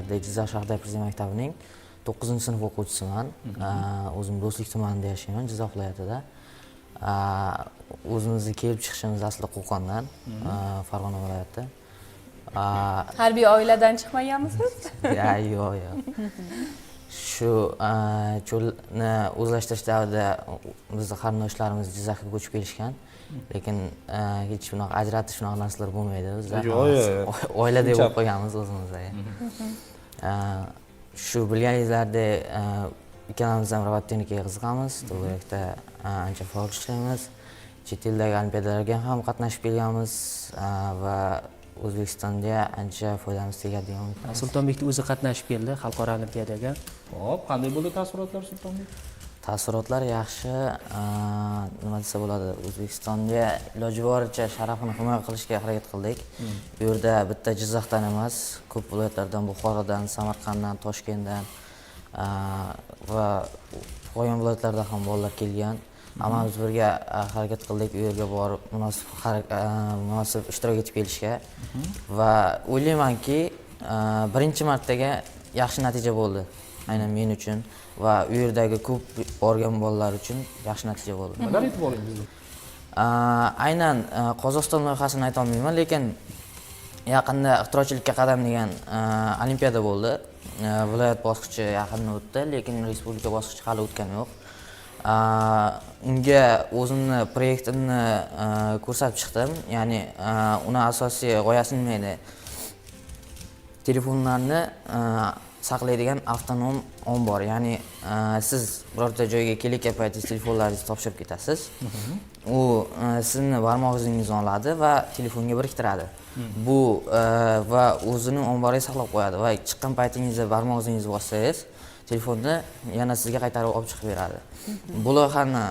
maktabida, Jizzax shahar prezident maktabining 9-sinf o'quvchisiman. O'zim Do'stlik tumanida yashayman, Jizzax viloyatida. O'zimizni kelib chiqishimiz asli Qo'qondan, Farg'ona viloyati. Harbiy oiladan chiqmaganmisiz? Yo'q. Shu cho'lni o'zlashtirish davrida bizning qarindoshlarimiz Jizzaxga ko'chib kelishgan. Lekin hech bunaqa ajratish shunaqa narsalar bo'lmaydi. Bizlar oila deb o'qib qo'yganmiz o'zimizga. Shu bilganingizlardek ikkalamiz ham robototexnikaga qiziqamiz. To'g'rilikda ancha faol ishlaymiz. Chet eldagi olimpiadalarga ham qatnashib kelganmiz va O'zbekistonga ancha foydamiz tegadi degan umiddaman. Sultonbek o'zi qatnashib keldi xalqaro olimpiadaga. Hop, qanday bo'ldi taassurotlar Sultonbek? Taassurotlar yaxshi, nima desa bo'ladi, O'zbekistonga iloji boricha sharafini himoya qilishga harakat qildik. Bu yerda bitta Jizzaxdan emas, ko'p viloyatlardan, Buxorodan, Samarqanddan, Toshkentdan va qolgan viloyatlardan ham bolalar kelgan. Hammamiz birga harakat qildik u yerga borib munosib ishtirok etib kelishga va o'ylaymanki, birinchi martaga yaxshi natija bo'ldi. Aynan men uchun va u yerdagi ko'p borgan bolalar uchun yaxshi natija bo'ldi. Nimalar aytib oldingiz? Aynan Qozog'iston loyihasini ayta olmayman, lekin yaqinda ixtirochilikka qadam degan olimpiada bo'ldi. Viloyat bosqichi yaqinda o'tdi, lekin respublika bosqichi hali o'tgani yo'q. Unga o'zimni proyektimni ko'rsatib chiqdim. Ya'ni uni asosiy g'oyasi nima edi? Telefonlarni saqlaydigan avtonom ombor. Ya'ni siz birorta joyga kelayotgan paytingiz telefonlaringizni topshirib ketasiz. U sizni barmog'ingizni oladi va telefonga biriktiradi. Bu va o'zining omboriga saqlab qo'yadi va chiqqan paytingizda barmog'ingizni bossangiz telefonni yana sizga qaytarib olib chiqib beradi. Bu loyihani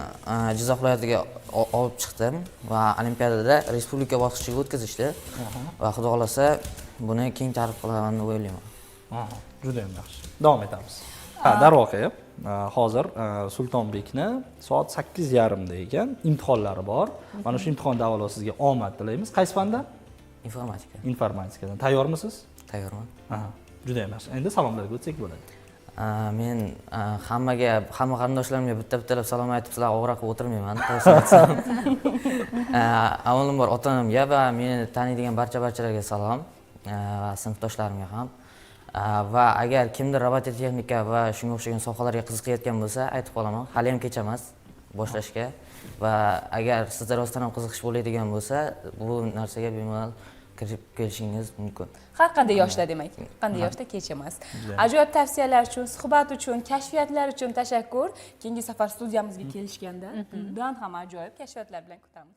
Jizzax viloyatiga olib chiqdim va olimpiadada respublika bosqichiga o'tkazishdi. Va xudo xolasa buni keng targ'ib qilaman deb o'ylayman. Juda ham yaxshi. Davom etamiz. Darvoqe, hozir Sultonbekni soat 8:30 da ekan, imtihonlari bor. Mana shu imtihon davomida sizga omad tilaymiz. Qaysi fandan? Informatika. Informatikadan. Tayyormisiz? Tayyorman. Juda ham yaxshi. Endi salomlarga o'tsak bo'ladi. Men hamma qarindoshlarimga bitta-bittalab salom aytib, sizlarga og'ira qilib o'tirmayman. Avvalambor ota-onamga va meni taniydigan barchalarga salom va sinfdoshlarimga ham. Va agar kimdir robototexnika va shunga o'xshagan sohalarga qiziqayotgan bo'lsa, aytib qolaman, hali ham kech emas boshlashga va agar sizda rostdan ham qiziqish bo'ladigan bo'lsa, bu narsaga bemalol kirib kelishingiz mumkin. Har qanday yoshda demak, qanday yoshda kech emas. Ajoyib tavsiyalar uchun, suhbat uchun, kashfiyatlar uchun tashakkur. Keyingi safar studiyamizga kelishganda bundan ham ajoyib kashfiyatlar bilan kutamiz.